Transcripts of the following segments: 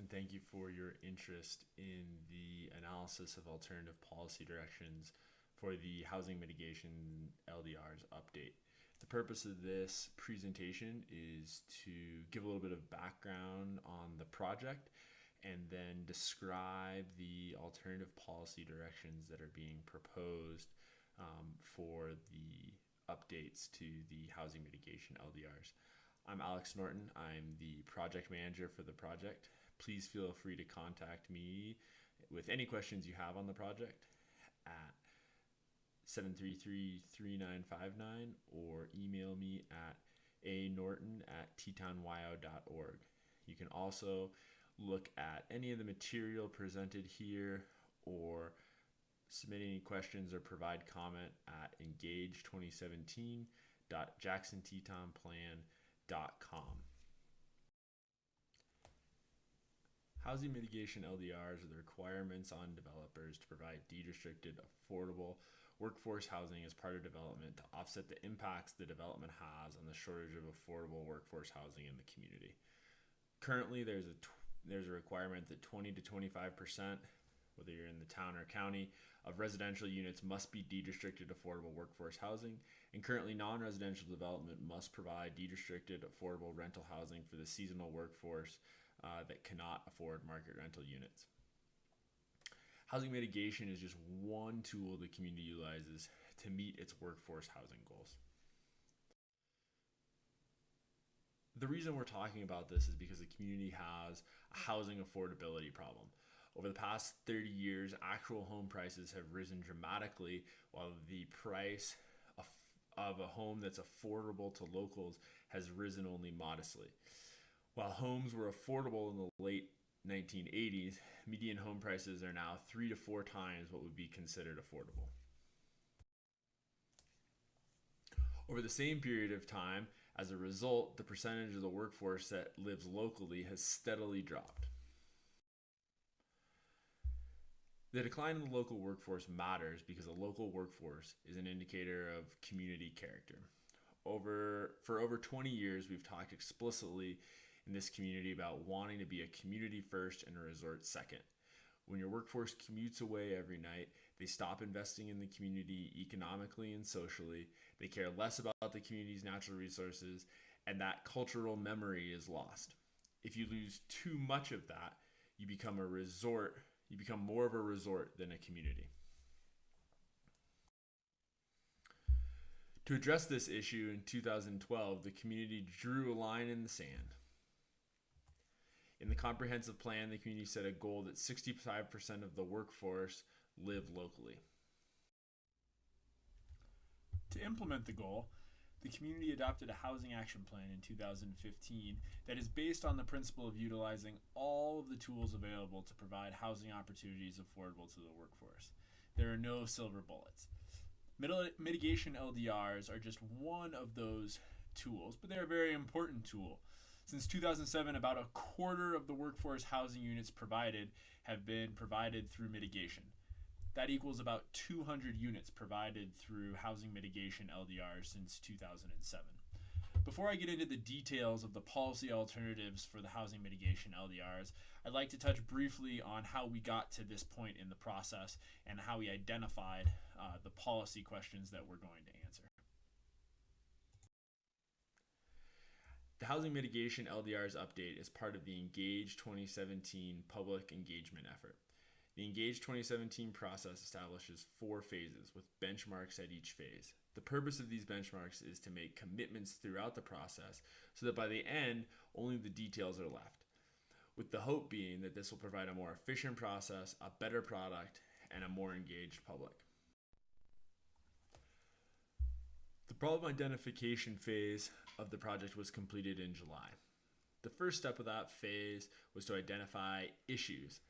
and thank you for your interest in the analysis of alternative policy directions for the Housing Mitigation LDRs update. The purpose of this presentation is to give a little bit of background on the project and then describe the alternative policy directions that are being proposed for the updates to the Housing Mitigation LDRs. I'm Alex Norton. I'm the project manager for the project. Please feel free to contact me with any questions you have on the project at 733-3959 or email me at anorton@tetonyo.org. You can also look at any of the material presented here or submit any questions or provide comment at engage2017.jacksontetonplan.com. Housing mitigation LDRs are the requirements on developers to provide deed-restricted, affordable workforce housing as part of development to offset the impacts the development has on the shortage of affordable workforce housing in the community. Currently, there's a requirement that 20 to 25%, whether you're in the town or county, of residential units must be deed-restricted affordable workforce housing, and currently non-residential development must provide deed-restricted affordable rental housing for the seasonal workforce that cannot afford market rental units. Housing mitigation is just one tool the community utilizes to meet its workforce housing goals. The reason we're talking about this is because the community has a housing affordability problem. Over the past 30 years, actual home prices have risen dramatically, while the price of a home that's affordable to locals has risen only modestly. While homes were affordable in the late 1980s, median home prices are now 3 to 4 times what would be considered affordable. Over the same period of time, as a result, the percentage of the workforce that lives locally has steadily dropped. The decline in the local workforce matters because a local workforce is an indicator of community character. For over 20 years, we've talked explicitly in this community about wanting to be a community first and a resort second. When your workforce commutes away every night, they stop investing in the community economically and socially. They care less about the community's natural resources, and that cultural memory is lost. If you lose too much of that, you become more of a resort than a community. To address this issue in 2012, the community drew a line in the sand. In the comprehensive plan, the community set a goal that 65% of the workforce live locally. To implement the goal, the community adopted a housing action plan in 2015 that is based on the principle of utilizing all of the tools available to provide housing opportunities affordable to the workforce. There are no silver bullets. Mitigation LDRs are just one of those tools, but they're a very important tool. Since 2007, about a quarter of the workforce housing units provided have been provided through mitigation. That equals about 200 units provided through housing mitigation LDRs since 2007. Before I get into the details of the policy alternatives for the housing mitigation LDRs, I'd like to touch briefly on how we got to this point in the process and how we identified the policy questions that we're going to answer. The Housing Mitigation LDRs update is part of the Engage 2017 public engagement effort. The Engage 2017 process establishes 4 phases with benchmarks at each phase. The purpose of these benchmarks is to make commitments throughout the process so that by the end, only the details are left, with the hope being that this will provide a more efficient process, a better product, and a more engaged public. The problem identification phase of the project was completed in July. The first step of that phase was to identify issues.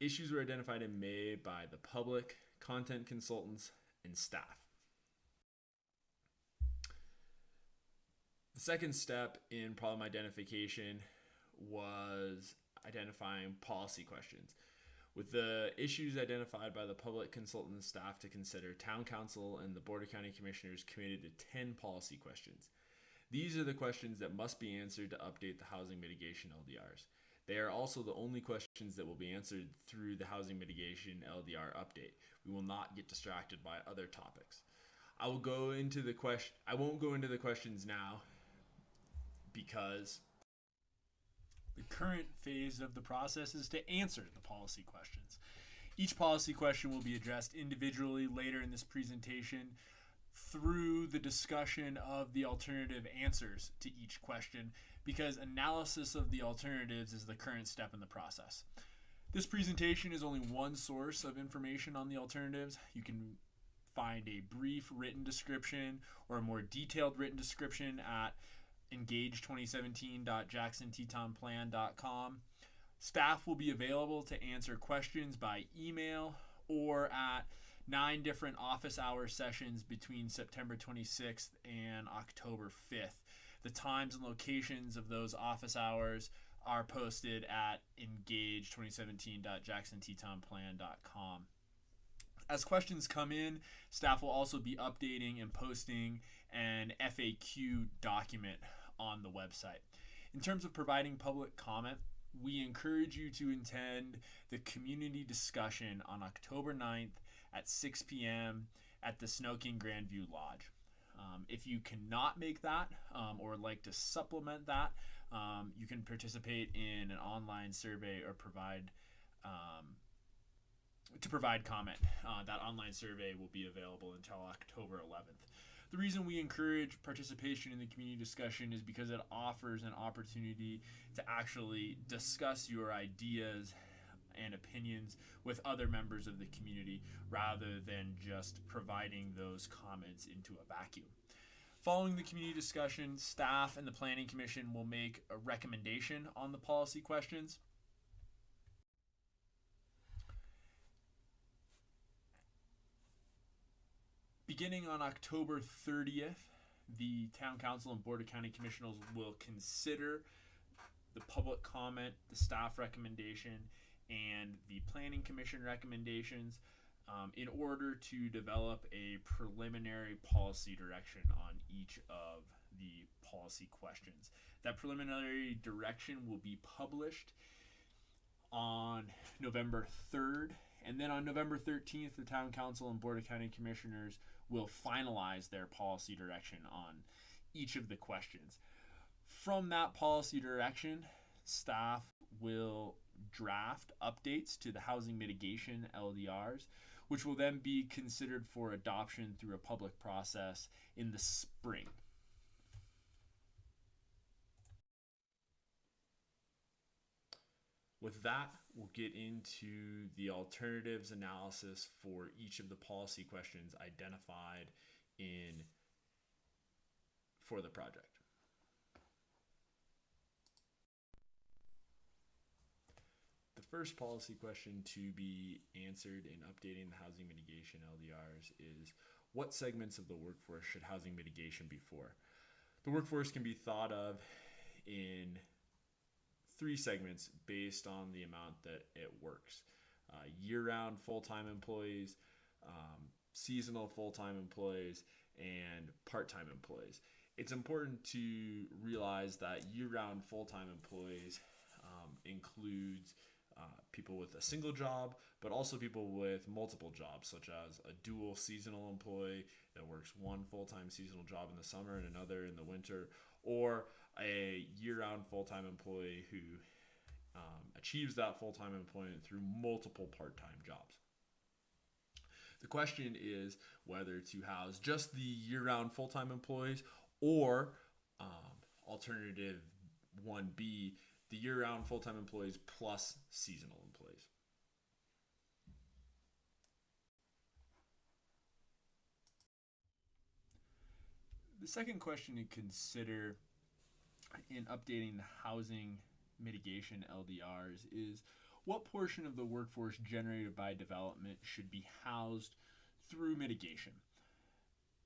Issues were identified in May by the public, content consultants, and staff. The second step in problem identification was identifying policy questions. With the issues identified by the public consultant staff to consider, Town Council and the Board of County Commissioners committed to 10 policy questions. These are the questions that must be answered to update the housing mitigation LDRs. They are also the only questions that will be answered through the Housing Mitigation LDR update. We will not get distracted by other topics. I won't go into the questions now because the current phase of the process is to answer the policy questions. Each policy question will be addressed individually later in this presentation through the discussion of the alternative answers to each question, because analysis of the alternatives is the current step in the process. This presentation is only one source of information on the alternatives. You can find a brief written description or a more detailed written description at engage2017.jacksontetonplan.com. Staff will be available to answer questions by email or at 9 different office hour sessions between September 26th and October 5th. The times and locations of those office hours are posted at engage2017.jacksontetonplan.com. As questions come in, staff will also be updating and posting an FAQ document on the website. In terms of providing public comment, we encourage you to attend the community discussion on October 9th at 6 p.m. at the Snow King Grandview Lodge. If you cannot make that or would like to supplement that, you can participate in an online survey or provide comment. That online survey will be available until October 11th. The reason we encourage participation in the community discussion is because it offers an opportunity to actually discuss your ideas and opinions with other members of the community rather than just providing those comments into a vacuum. Following the community discussion, staff and the Planning Commission will make a recommendation on the policy questions. Beginning on October 30th, the Town Council and Board of County Commissioners will consider the public comment, the staff recommendation, and the Planning Commission recommendations in order to develop a preliminary policy direction on each of the policy questions. That preliminary direction will be published on November 3rd, and then on November 13th, the Town Council and Board of County Commissioners will finalize their policy direction on each of the questions. From that policy direction, staff will draft updates to the housing mitigation LDRs, which will then be considered for adoption through a public process in the spring. With that, we'll get into the alternatives analysis for each of the policy questions identified for the project. The first policy question to be answered in updating the housing mitigation LDRs is, what segments of the workforce should housing mitigation be for? The workforce can be thought of in 3 segments based on the amount that it works. Year-round full-time employees, seasonal full-time employees, and part-time employees. It's important to realize that year-round full-time employees includes people with a single job, but also people with multiple jobs, such as a dual seasonal employee that works one full-time seasonal job in the summer and another in the winter, or a year-round full-time employee who achieves that full-time employment through multiple part-time jobs. The question is whether to house just the year-round full-time employees or alternative 1B, the year-round full-time employees plus seasonal employees. The second question to consider in updating the housing mitigation LDRs is, what portion of the workforce generated by development should be housed through mitigation?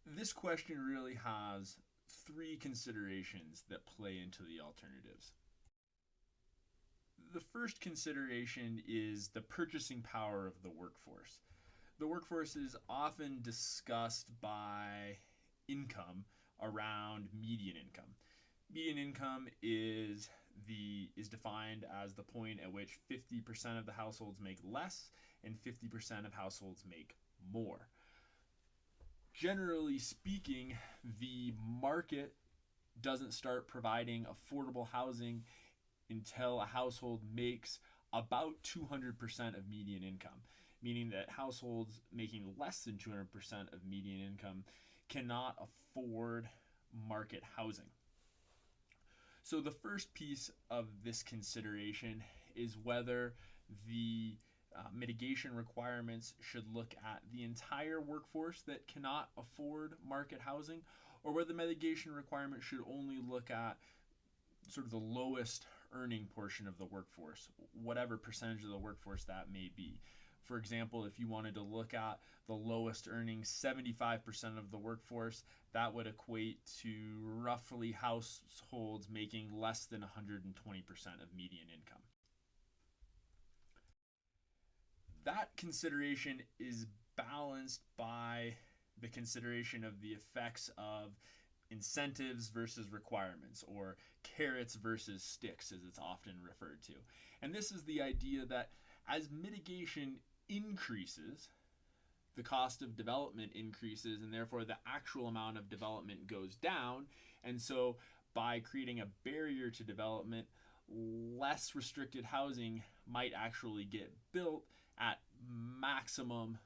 This question really has 3 considerations that play into the alternatives. The first consideration is the purchasing power of the workforce. The workforce is often discussed by income around median income. Median income is is defined as the point at which 50% of the households make less and 50% of households make more. Generally speaking, the market doesn't start providing affordable housing until a household makes about 200% of median income, meaning that households making less than 200% of median income cannot afford market housing. So the first piece of this consideration is whether the mitigation requirements should look at the entire workforce that cannot afford market housing, or whether the mitigation requirement should only look at sort of the lowest earning portion of the workforce, whatever percentage of the workforce that may be. For example, if you wanted to look at the lowest earning 75% of the workforce, that would equate to roughly households making less than 120% of median income. That consideration is balanced by the consideration of the effects of incentives versus requirements, or carrots versus sticks, as it's often referred to. And this is the idea that as mitigation increases, the cost of development increases, and therefore the actual amount of development goes down. And so by creating a barrier to development, less restricted housing might actually get built at maximum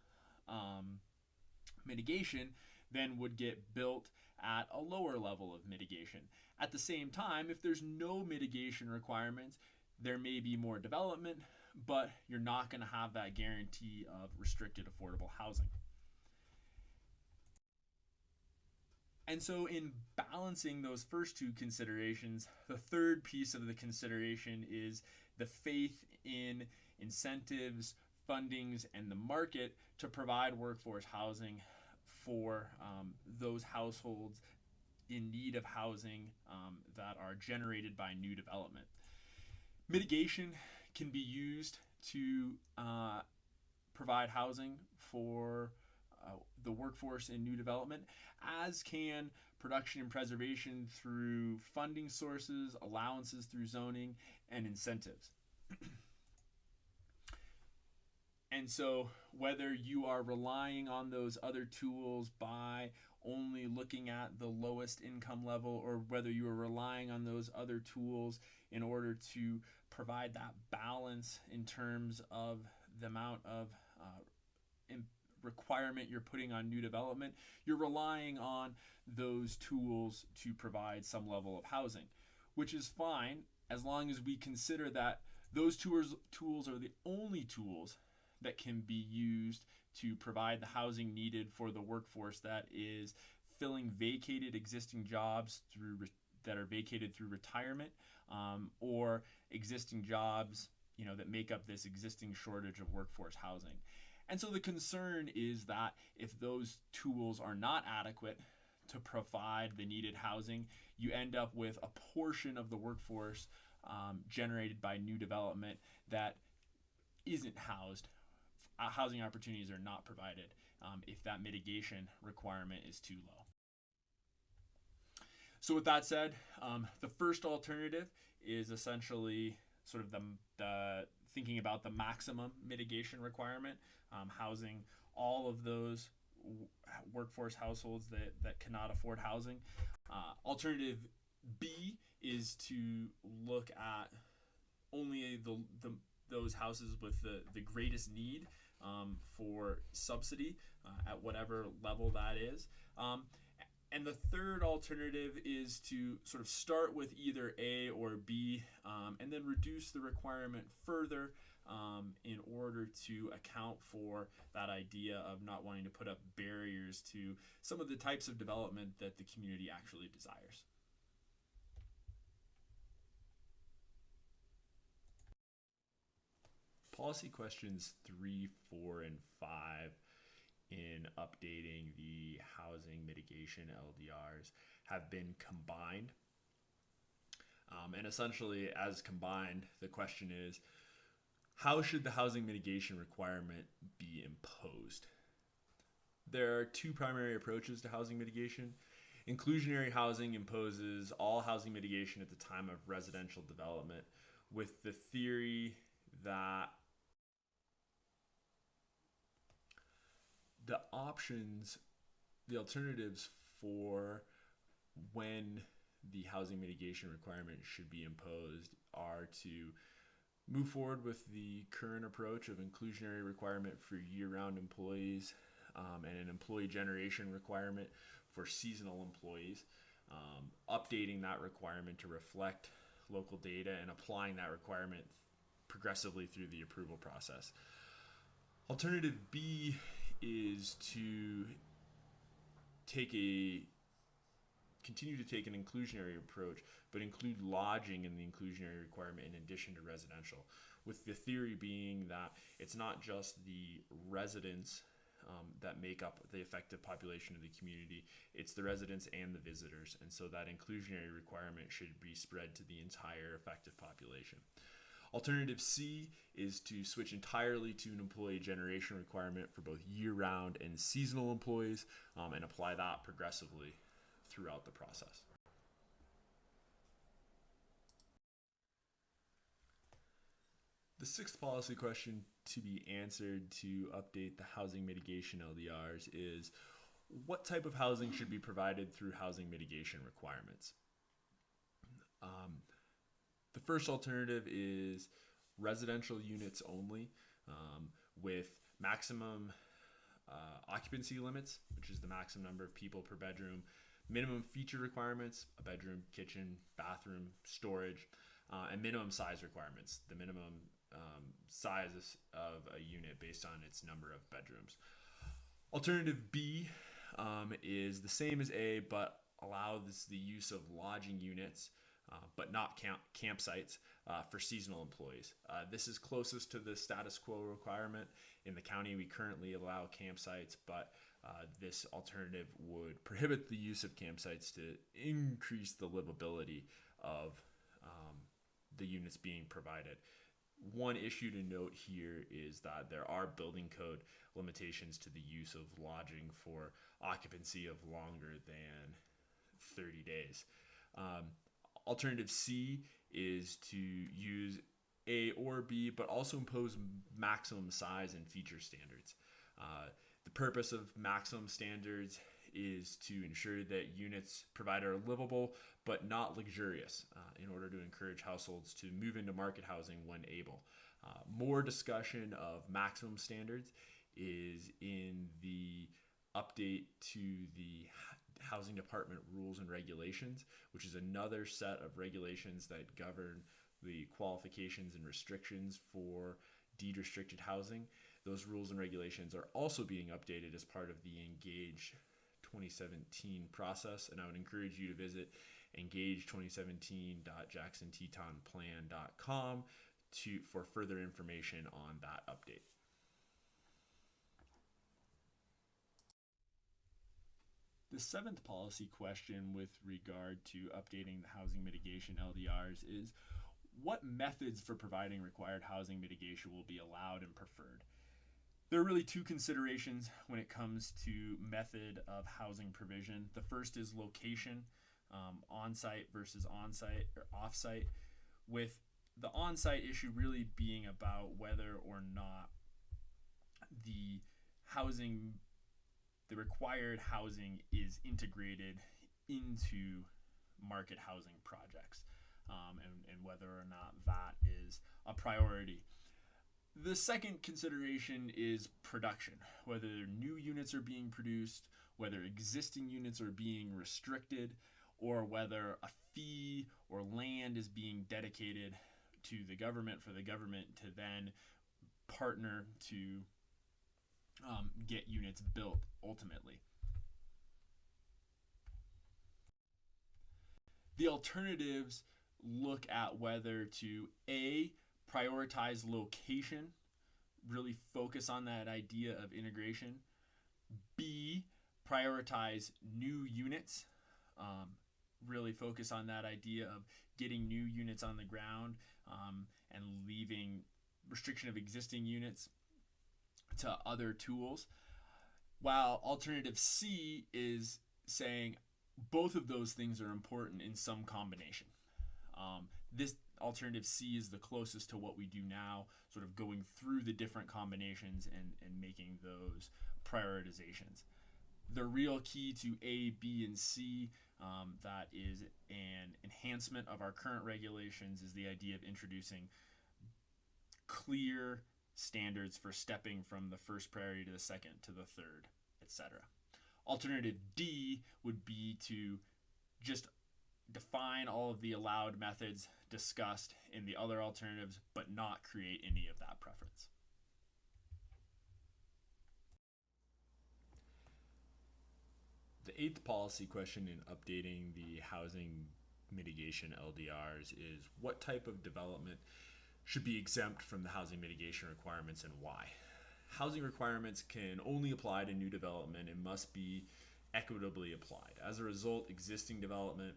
mitigation than would get built at a lower level of mitigation. At the same time, if there's no mitigation requirements, there may be more development, but you're not going to have that guarantee of restricted affordable housing. And so in balancing those first two considerations, the third piece of the consideration is the faith in incentives, fundings, and the market to provide workforce housing for those households in need of housing that are generated by new development. Mitigation can be used to provide housing for the workforce in new development, as can production and preservation through funding sources, allowances through zoning, and incentives. And so whether you are relying on those other tools by only looking at the lowest income level, or whether you are relying on those other tools in order to provide that balance in terms of the amount of requirement you're putting on new development, you're relying on those tools to provide some level of housing, which is fine as long as we consider that those tools are the only tools that can be used to provide the housing needed for the workforce that is filling vacated existing jobs that are vacated through retirement, or existing jobs that make up this existing shortage of workforce housing. And so the concern is that if those tools are not adequate to provide the needed housing, you end up with a portion of the workforce generated by new development that isn't housed. Housing opportunities are not provided if that mitigation requirement is too low. So with that said, the first alternative is essentially sort of the thinking about the maximum mitigation requirement, housing all of those workforce households that cannot afford housing. Alternative B is to look at only those houses with the greatest need for subsidy at whatever level that is. And the third alternative is to sort of start with either A or B, and then reduce the requirement further in order to account for that idea of not wanting to put up barriers to some of the types of development that the community actually desires. Policy questions 3, 4, and 5 in updating the housing mitigation LDRs have been combined. And essentially, as combined, the question is, how should the housing mitigation requirement be imposed? There are two primary approaches to housing mitigation. Inclusionary housing imposes all housing mitigation at the time of residential development, with the theory that the options, the alternatives for when the housing mitigation requirement should be imposed are to move forward with the current approach of inclusionary requirement for year-round employees, and an employee generation requirement for seasonal employees, updating that requirement to reflect local data and applying that requirement progressively through the approval process. Alternative B is to continue to take an inclusionary approach, but include lodging in the inclusionary requirement in addition to residential, with the theory being that it's not just the residents that make up the effective population of the community, it's the residents and the visitors, and so that inclusionary requirement should be spread to the entire effective population. Alternative C is to switch entirely to an employee generation requirement for both year-round and seasonal employees, and apply that progressively throughout the process. The sixth policy question to be answered to update the housing mitigation LDRs is, what type of housing should be provided through housing mitigation requirements? The first alternative is residential units only, with maximum occupancy limits, which is the maximum number of people per bedroom, minimum feature requirements, a bedroom, kitchen, bathroom, storage, and minimum size requirements, the minimum size of a unit based on its number of bedrooms. Alternative B is the same as A, but allows the use of lodging units, but not campsites for seasonal employees. This is closest to the status quo requirement. In the county, we currently allow campsites, but this alternative would prohibit the use of campsites to increase the livability of the units being provided. One issue to note here is that there are building code limitations to the use of lodging for occupancy of longer than 30 days. Alternative C is to use A or B, but also impose maximum size and feature standards. The purpose of maximum standards is to ensure that units provided are livable but not luxurious, in order to encourage households to move into market housing when able. More discussion of maximum standards is in the update to the Housing Department rules and regulations, which is another set of regulations that govern the qualifications and restrictions for deed-restricted housing. Those rules and regulations are also being updated as part of the Engage 2017 process, and I would encourage you to visit engage2017.jacksontetonplan.com for further information on that update. The seventh policy question with regard to updating the housing mitigation LDRs is, what methods for providing required housing mitigation will be allowed and preferred? There are really two considerations when it comes to method of housing provision. The first is location, on-site versus on-site or off-site, with the on-site issue really being about whether or not the required housing is integrated into market housing projects, and whether or not that is a priority. The second consideration is production, whether new units are being produced, whether existing units are being restricted, or whether a fee or land is being dedicated to the government for the government to then partner to get units built ultimately. The alternatives look at whether to A, prioritize location, really focus on that idea of integration. B, prioritize new units, really focus on that idea of getting new units on the ground, and leaving restriction of existing units to other tools. While alternative C is saying, both of those things are important in some combination. This alternative C is the closest to what we do now, sort of going through the different combinations and making those prioritizations. The real key to A, B, and C, that is an enhancement of our current regulations, is the idea of introducing clear standards for stepping from the first priority to the second to the third, etc. Alternative D would be to just define all of the allowed methods discussed in the other alternatives, but not create any of that preference. The eighth policy question in updating the housing mitigation LDRs is what type of development should be exempt from the housing mitigation requirements and why. Housing requirements can only apply to new development and must be equitably applied. As a result, existing development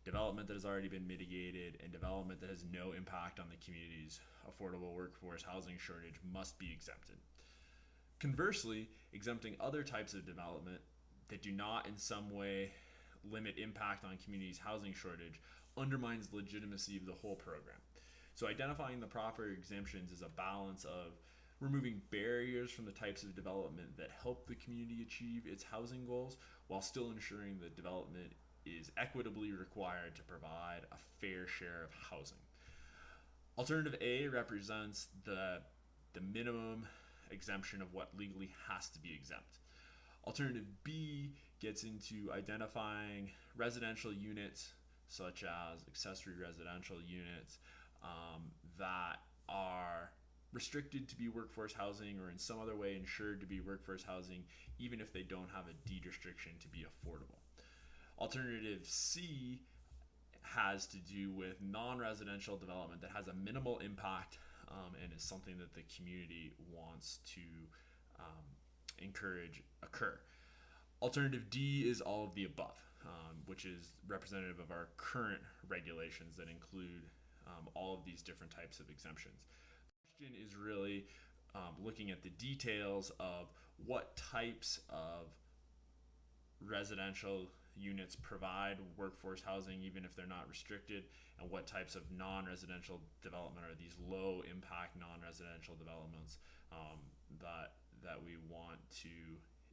that has already been mitigated, and development that has no impact on the community's affordable workforce housing shortage must be exempted. Conversely, exempting other types of development that do not in some way limit impact on communities' housing shortage undermines the legitimacy of the whole program. So identifying the proper exemptions is a balance of removing barriers from the types of development that help the community achieve its housing goals while still ensuring that development is equitably required to provide a fair share of housing. Alternative A represents the minimum exemption of what legally has to be exempt. Alternative B gets into identifying residential units, such as accessory residential units, that are restricted to be workforce housing or in some other way insured to be workforce housing, even if they don't have a deed restriction to be affordable. Alternative C has to do with non-residential development that has a minimal impact and is something that the community wants to encourage occur. Alternative D is all of the above, which is representative of our current regulations that include all of these different types of exemptions. The question is really looking at the details of what types of residential units provide workforce housing even if they're not restricted, and what types of non-residential development are these low impact non-residential developments that we want to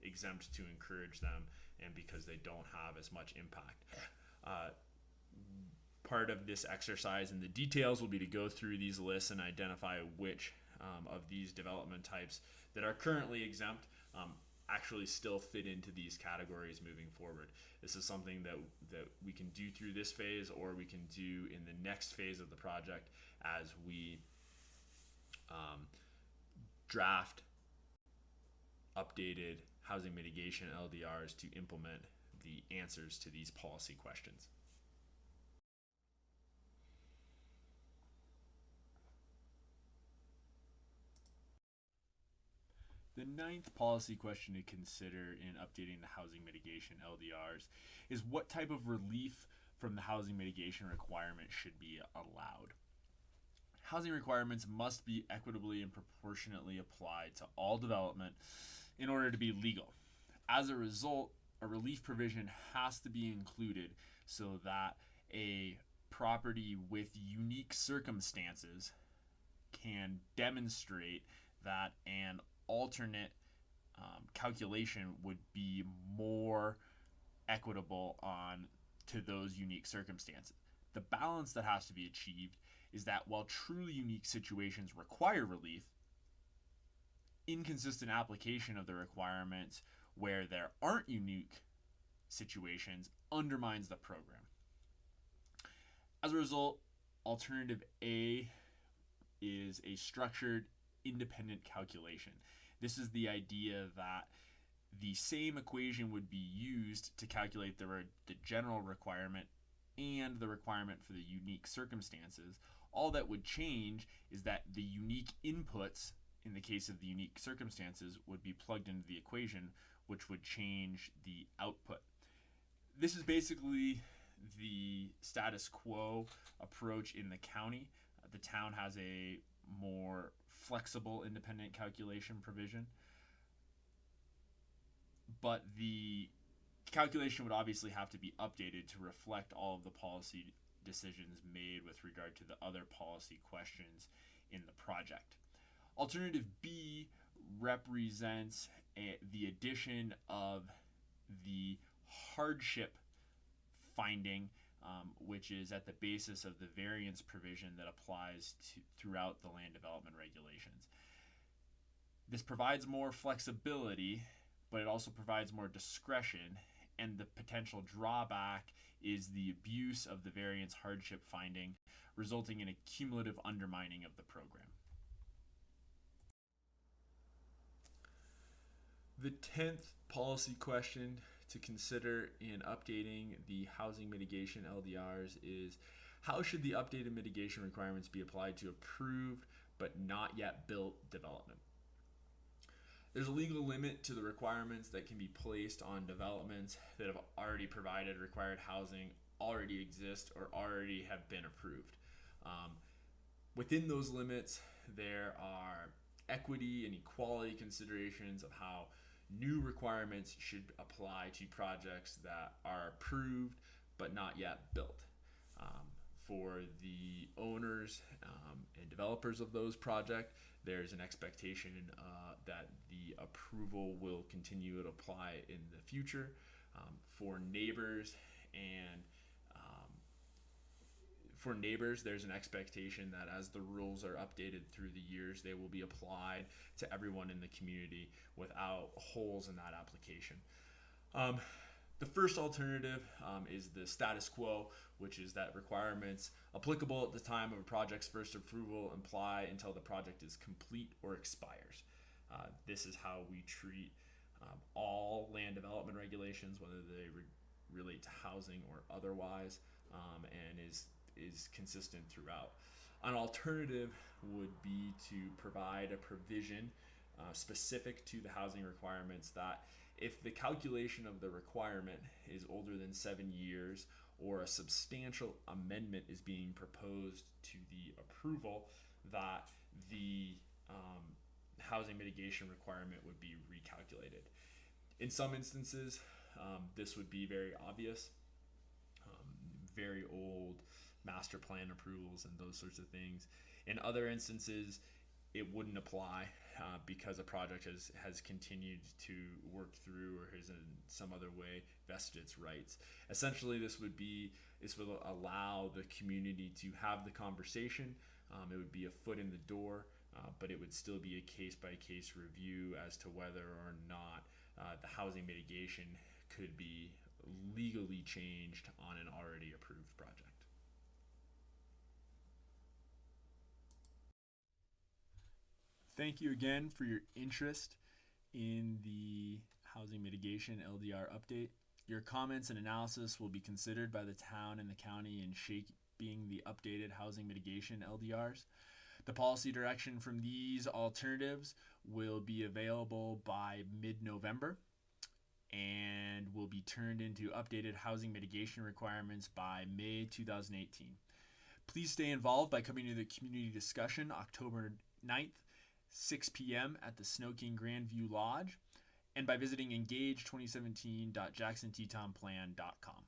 exempt to encourage them and because they don't have as much impact. Part of this exercise in the details will be to go through these lists and identify which of these development types that are currently exempt actually still fit into these categories moving forward. This is something that we can do through this phase, or we can do in the next phase of the project as we draft updated housing mitigation LDRs to implement the answers to these policy questions. The ninth policy question to consider in updating the housing mitigation LDRs is what type of relief from the housing mitigation requirement should be allowed. Housing requirements must be equitably and proportionately applied to all development in order to be legal. As a result, a relief provision has to be included so that a property with unique circumstances can demonstrate that an alternate calculation would be more equitable to those unique circumstances. The balance that has to be achieved is that while truly unique situations require relief, inconsistent application of the requirements where there aren't unique situations undermines the program. As a result, alternative A is a structured independent calculation. This is the idea that the same equation would be used to calculate the general requirement and the requirement for the unique circumstances. All that would change is that the unique inputs in the case of the unique circumstances would be plugged into the equation, which would change the output. This is basically the status quo approach in the county. The town has a more flexible independent calculation provision, but the calculation would obviously have to be updated to reflect all of the policy decisions made with regard to the other policy questions in the project. Alternative B represents the addition of the hardship finding, which is at the basis of the variance provision that applies throughout the land development regulations. This provides more flexibility, but it also provides more discretion, and the potential drawback is the abuse of the variance hardship finding, resulting in a cumulative undermining of the program. The 10th policy question to consider in updating the housing mitigation LDRs is, how should the updated mitigation requirements be applied to approved but not yet built development? There's a legal limit to the requirements that can be placed on developments that have already provided required housing, already exist, or already have been approved. Within those limits, there are equity and equality considerations of how new requirements should apply to projects that are approved but not yet built. For the owners and developers of those projects, there's an expectation that the approval will continue to apply in the future. For neighbors, there's an expectation that as the rules are updated through the years, they will be applied to everyone in the community without holes in that application. The first alternative is the status quo, which is that requirements applicable at the time of a project's first approval apply until the project is complete or expires. This is how we treat all land development regulations, whether they relate to housing or otherwise, and is consistent throughout. An alternative would be to provide a provision specific to the housing requirements that if the calculation of the requirement is older than 7 years or a substantial amendment is being proposed to the approval, that the housing mitigation requirement would be recalculated. In some instances, this would be very obvious. Very old master plan approvals and those sorts of things. In other instances, it wouldn't apply because a project has continued to work through or has in some other way vested its rights. Essentially, this will allow the community to have the conversation. It would be a foot in the door, but it would still be a case-by-case review as to whether or not the housing mitigation could be legally changed on an already approved project. Thank you again for your interest in the housing mitigation LDR update. Your comments and analysis will be considered by the town and the county in shaping the updated housing mitigation LDRs. The policy direction from these alternatives will be available by mid-November and will be turned into updated housing mitigation requirements by May 2018. Please stay involved by coming to the community discussion October 9th, 6 p.m. at the Snow King Grandview Lodge, and by visiting engage2017.jacksontetonplan.com.